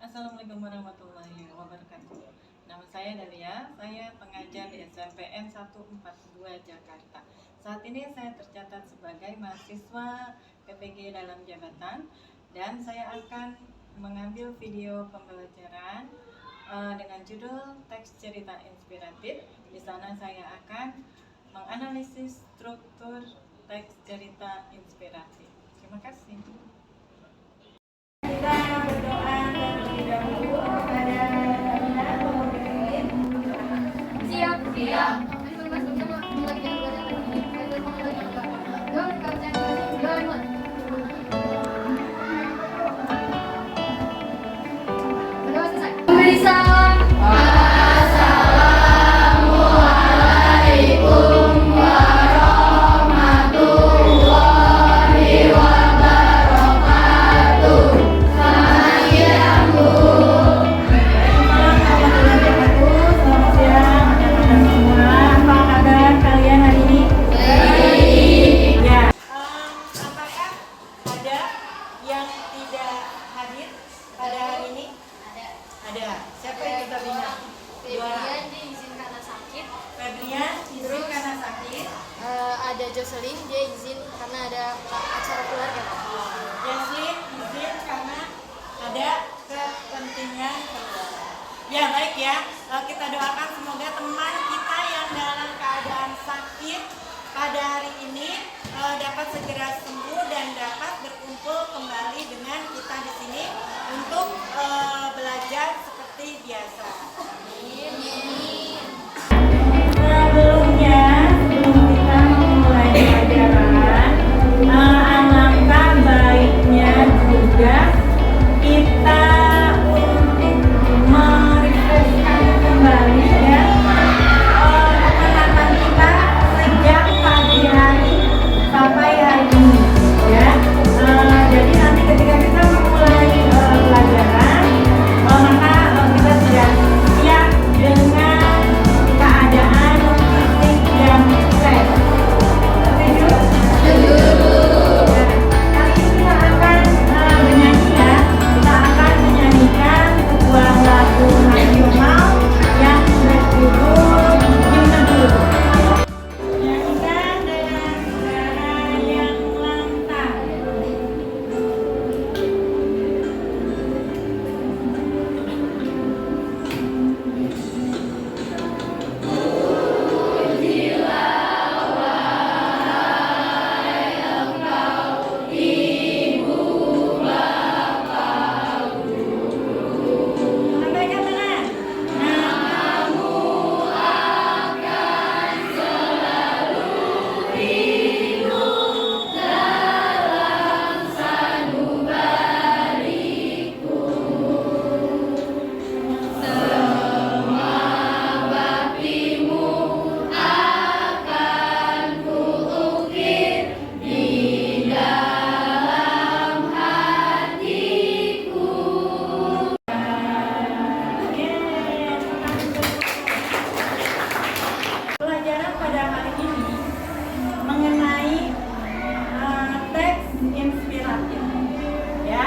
Assalamualaikum warahmatullahi wabarakatuh. Nama saya Dalia, saya pengajar di SMPN 142 Jakarta. Saat ini saya tercatat sebagai mahasiswa PPG dalam jabatan dan saya akan mengambil video pembelajaran dengan judul teks cerita inspiratif. Di sana saya akan menganalisis struktur teks cerita inspiratif. Terima kasih. Kita berdoa terlebih dahulu kepada Anda, Siap. Siap. Ada. Siapa yang kita bina? Febrian dia izin karena sakit. Febrian izin karena sakit. Ada Jocelyn dia izin karena ada acara keluarga. Jesslyn izin karena ada kepentingan keluarga. Ya baik ya. Kita doakan semoga teman kita yang dalam keadaan sakit pada hari ini dapat segera sembuh dan dapat berkumpul kembali dengan kita di sini untuk belajar seperti biasa. Amin. Sebelum kita memulai pelajaran, alangkah baiknya juga kita untuk merefreshkan kembali ya pengetahuan kita sejak pagi hari sampai hari ini ya. Jadi nanti ketika kita memulai pelajaran maka kita sudah siap dengan keadaan fisik yang fresh. Setuju? Kali ini kita akan menyanyi ya. Kita akan menyanyikan sebuah lagu nasional yang berjudul Menegur. Nyanyikan dengan suara yang lantang. Sampaikan dengan pelajaran pada hari ini mengenai teks inspiratif. Ya,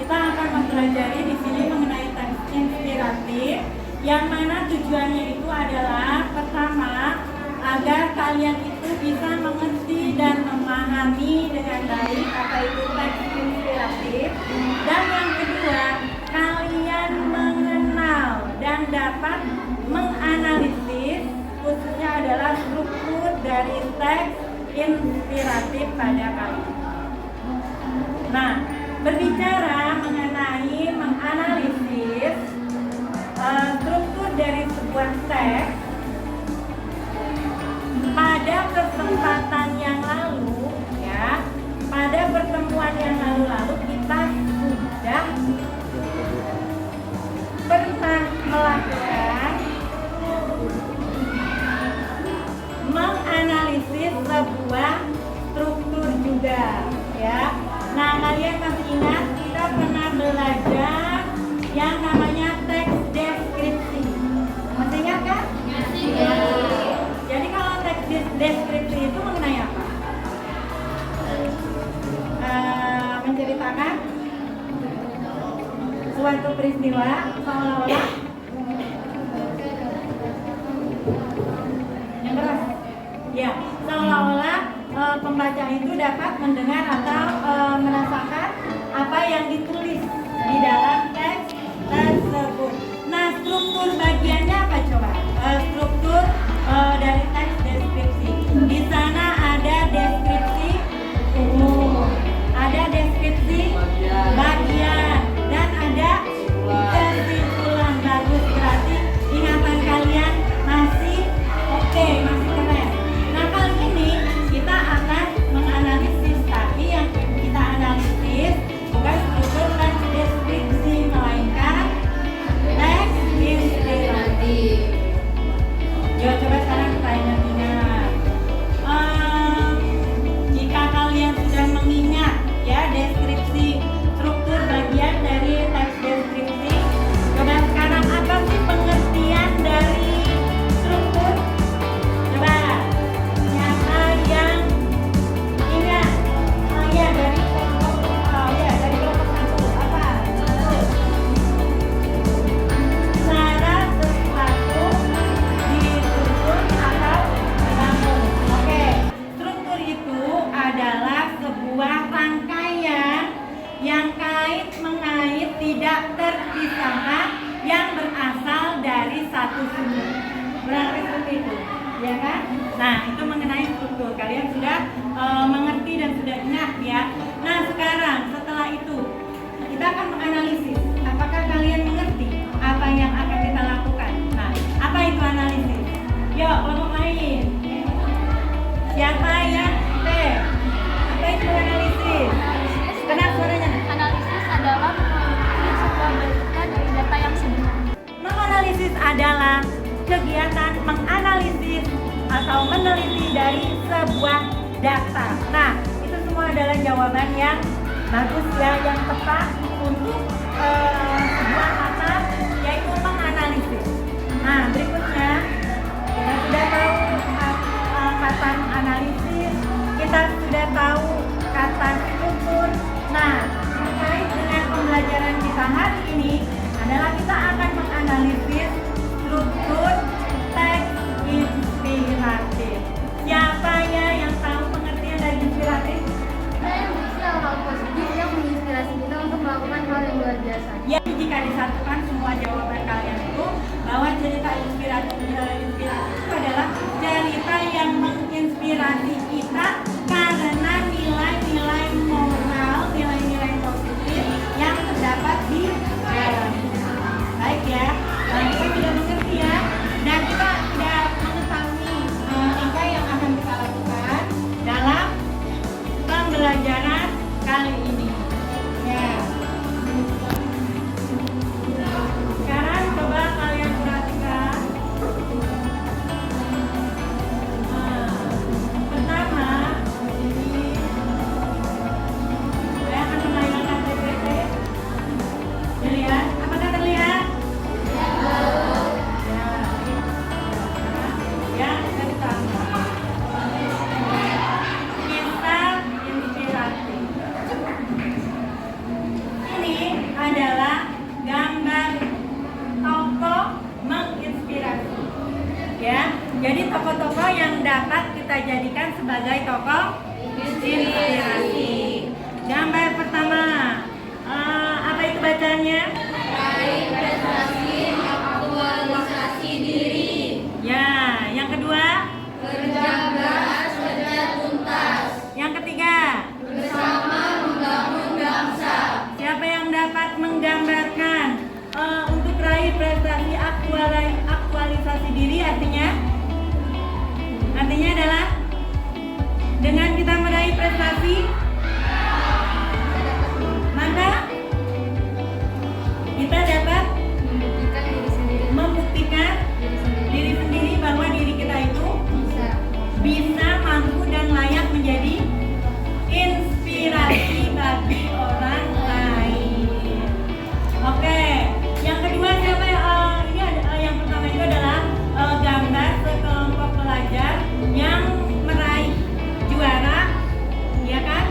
kita akan mempelajari di sini mengenai teks inspiratif, yang mana tujuannya itu adalah pertama agar kalian itu bisa mengerti dan memahami dengan baik apa itu teks inspiratif, dan yang kedua kalian mengenal dan dapat menganalisis khususnya adalah struktur dari teks inspiratif pada kali ini. Nah, berbicara mengenai menganalisis struktur dari sebuah teks, pada kesempatan yang lalu ya, pada pertemuan yang lalu kita sudah pernah melakukan menganalisis sebuah struktur juga ya. Nah, kalian masih ingat kita pernah belajar yang namanya teks deskripsi. Masih ingat kan? Ya. Jadi kalau teks deskripsi itu mengenai apa? Menceritakan suatu peristiwa seolah-olah yang keras. Ya, seolah-olah pembaca itu dapat mendengar atau merasakan apa yang ditulis di dalam teks tersebut. Nah, struktur bagiannya apa coba? Struktur dari teks deskripsi. Di sana ada deskripsi umum, ada deskripsi bagian, dan ada kesimpulan. Bagus, berarti ingatan kalian masih oke, masih keren. Nah, kali ini kita akan menganalisis, tapi yang kita analisis bukan struktur teks deskripsi, melainkan teks inspiratif. Yo, coba sekarang kita ingat-ingat. Jika kalian sudah mengingat ya deskripsi struktur bagian dari teks deskripsi, coba sekarang apa sih pengertian dari struktur? Coba siapa yang ingat? Ya, dari kelompok satu apa? Cara sesuatu disusun atau dirangkum. Oke, struktur itu adalah sebuah rangkaian yang kait mengait tidak terpisahkan yang berasal dari satu sumber. Berarti seperti itu, ya kan? Nah, itu mengenai struktur. Kalian sudah mengerti dan sudah ingat ya. Nah, sekarang setelah itu kita akan menganalisis. Apakah kalian mengerti apa yang akan kita lakukan? Nah, apa itu analisis? Yuk, kelompok lain. Siapa yang apa itu analisis? Kenapa suaranya? Analisis adalah meneliti sebuah berita dari data yang sebenarnya. Menganalisis adalah kegiatan menganalisis atau meneliti dari sebuah data. Nah, itu semua adalah jawaban yang bagus ya, yang tepat untuk sebuah kata, yaitu menganalisis. Nah, berikutnya kita sudah tahu kata analisis, kita sudah tahu kata struktur. Nah, terkait dengan pembelajaran kita hari ini adalah kita akan menganalisis struktur teks inspiratif. Siapa ya yang tahu pengertian dari inspiratif? Saya berisi hal-hal positif yang menginspirasi kita untuk melakukan hal yang luar biasa. Ya, jika disatukan semua jawaban kalian itu bahwa cerita inspiratif itu adalah cerita yang menginspirasi kita karena nilai-nilai moral, nilai-nilai positif yang terdapat di dalamnya. Baik ya, nah, kita sudah mengerti ya, dan kita sudah mengetahui apa yang akan kita lakukan dalam pembelajaran kali ini. Ya. Sekarang coba kalian perhatikan. Pertama, ini saya akan menayangkan PPT. Dilihat, apakah terlihat? Ya. Yang pertama, kisah inspiratif. Ini adalah gambar tokoh menginspirasi. Ya, jadi tokoh-tokoh yang dapat kita jadikan sebagai tokoh inspirasi. Gambar pertama, apa itu bacaannya? Raih prestasi aktualisasi diri. Ya, yang kedua, Kerja keras, kerja tuntas. yang ketiga, Bersama membangun bangsa. siapa yang dapat menggambarkan untuk raih prestasi aktualisasi diri artinya adalah dengan kita meraih prestasi maka kita dapat Membuktikan diri sendiri. membuktikan diri sendiri bahwa diri kita itu bisa, mampu, dan layak menjadi inspirasi bagi orang lain. Oke, yang kedua siapa? Yang pertama itu adalah gambar sekelompok pelajar yang meraih juara, ya kan?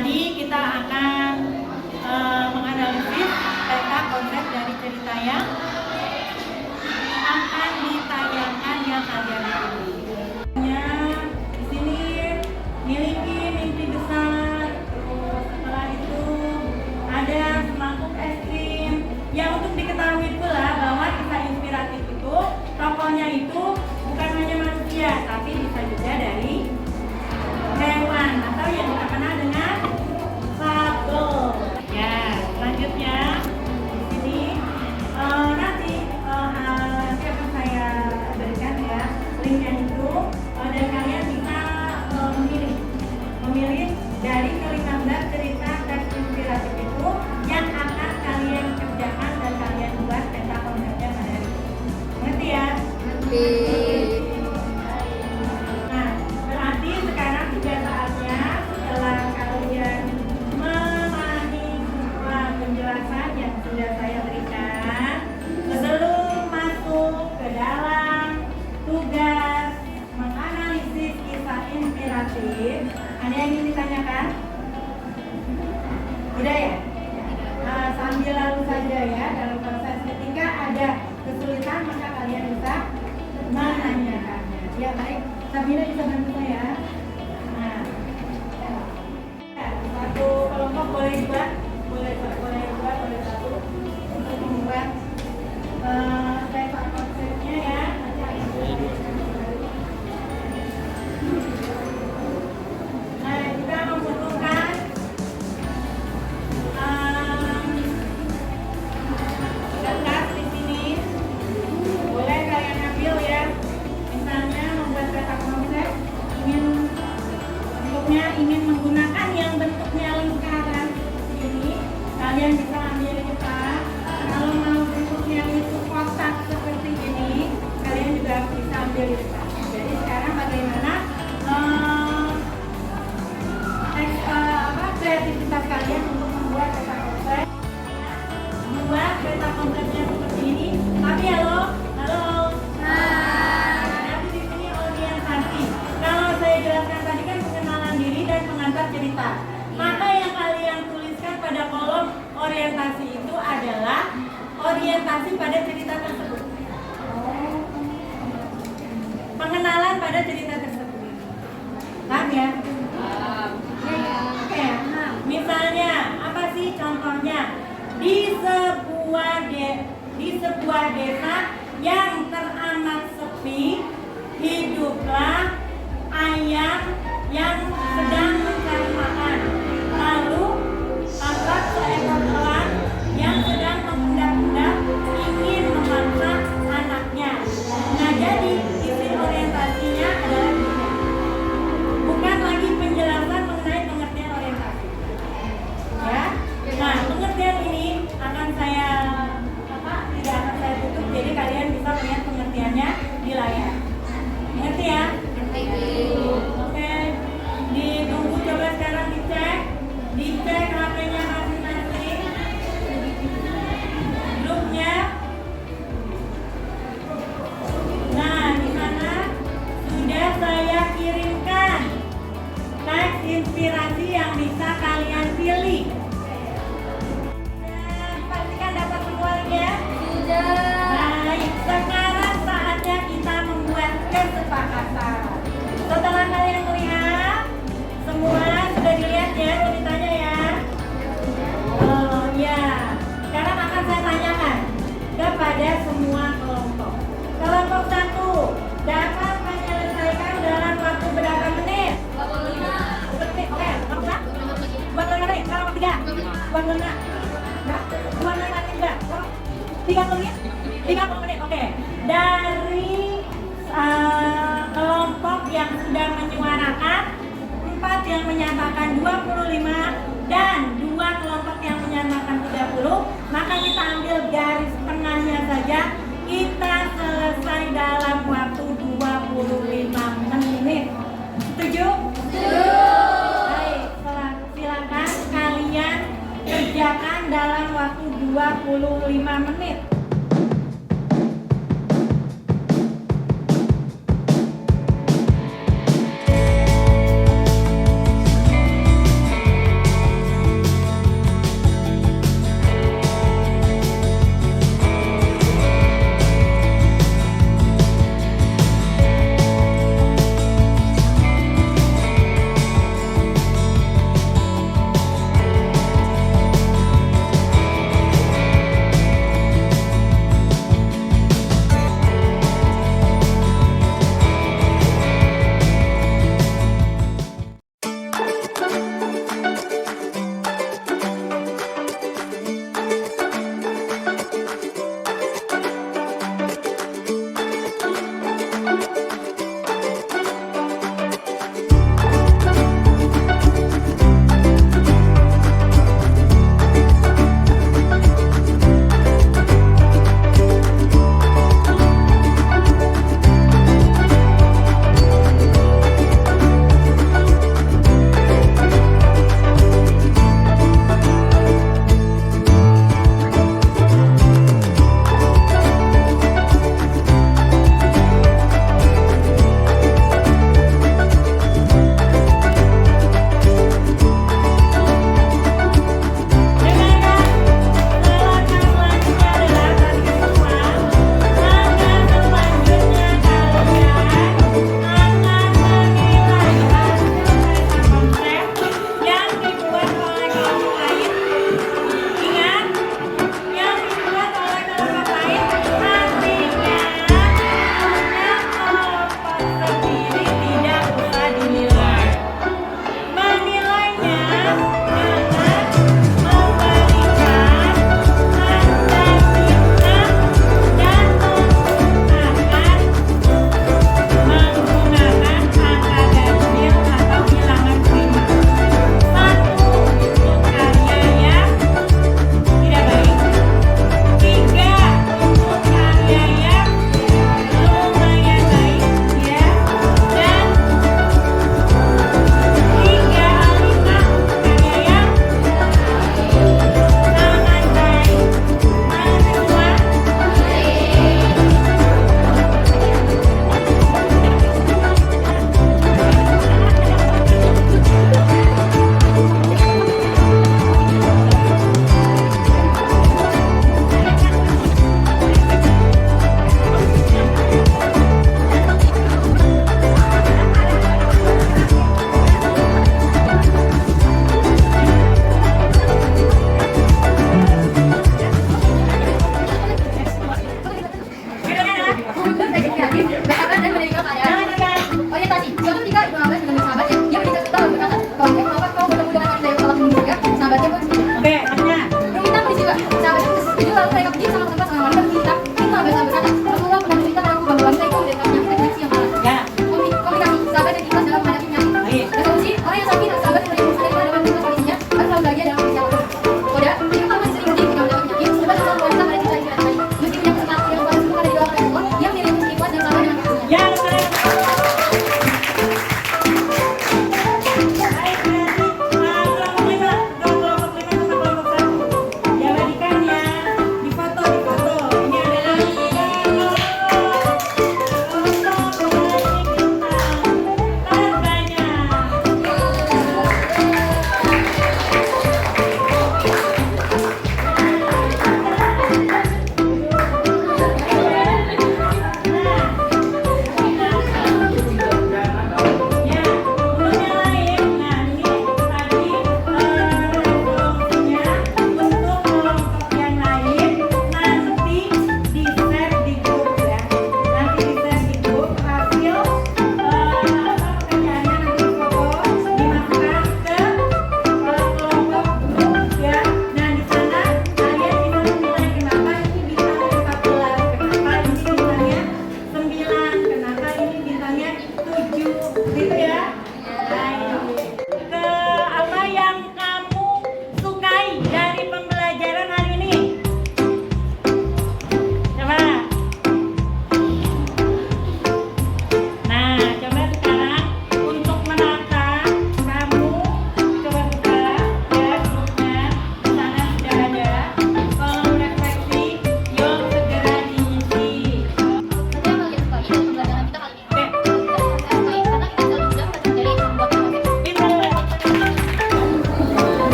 Tadi kita akan menganalisis peta konsep dari cerita yang akan ditayangkan yang kalian pilih. Di sini miliki mimpi besar. Terus setelah itu ada semangkuk es krim. Yang untuk diketahui pula bahwa kisah inspiratif itu tokohnya itu bukan hanya manusia, tapi bisa juga dari hewan atau yang kita kenal dengan fabel. Ya, selanjutnya di sini nanti akan saya berikan ya linknya itu dan kalian bisa memilih dari ke-15 cerita teks inspiratif itu yang akan kalian kerjakan dan kalian buat peta konsepnya pada hari ini. Ngerti ya? Nah, berarti sekarang juga saatnya setelah kalian memahami semua penjelasan yang sudah saya berikan, sebelum masuk ke dalam tugas menganalisis kisah inspiratif, ada yang ingin ditanyakan? Udah ya? Nah, sambil lalu saja ya dalam proses ketika ada kesulitan maka kalian bisa menanyakannya. Ya baik, Sabina bisa bantu saya. Nah, satu kelompok boleh buat, boleh satu untuk membuat peta konsepnya ya. Nah, kita membutuhkan kertas di sini. Boleh kalian ambil ya. Misalnya membuat peta konsep, ingin menggunakan yang bentuknya lingkaran ini, kalian bisa ambil kertas. Kalau mau bentuknya itu kotak seperti ini, kalian juga bisa ambil kertas. Jadi sekarang bagaimana kreativitas kalian untuk membuat peta konsep? Buat peta konsepnya seperti ini. Tapi halo. Nanti di sini orientasi. Kalau saya jelaskan tadi kan pengenalan diri dan pengantar cerita. Maka yang kalian tuliskan pada kolom orientasi itu adalah orientasi pada cerita tersebut. Pengenalan pada cerita tersebut. Paham ya? Oke. Misalnya, apa sih contohnya? Di sebuah desa yang teramat sepi, hiduplah ayam yang sedang mencari makan. Lalu tampak seekor elang yang sedang mengendap-endap ingin memangsa anaknya. Nah, jadi isi orientasinya adalah ini. Bukan lagi penjelasan mengenai pengertian orientasi. Ya. Nah, pengertian ini akan tidak akan saya tutup, jadi kalian bisa melihat pengertiannya di layar. Mengerti ya? Oke. Ditunggu, coba sekarang dicek HP-nya masing-masing. Grupnya. Nah, di sana sudah saya kirimkan teks inspirasi yang bisa kalian pilih. Pastikan dapat semua ya. Baik, sekarang saatnya kita membuat kesepakatan. Setelah kalian melihat, semua sudah dilihat ya ceritanya ya. Oh ya, sekarang akan saya tanyakan kepada semua kelompok. Kelompok 1 dapat menyelesaikan dalam waktu berapa menit? 45 menit. Oke, kelompok 2 menit. Kelompok 3 2 menit. 30 menit? 30 menit, oke. Dari kelompok yang sudah menyuarakan, 4 yang menyatakan 25 dan 2 kelompok yang menyatakan 30, maka kita ambil garis tengahnya saja. Kita selesai dalam waktu 25 menit. Setuju? Setuju. Baik, silakan kalian kerjakan dalam waktu 25 menit.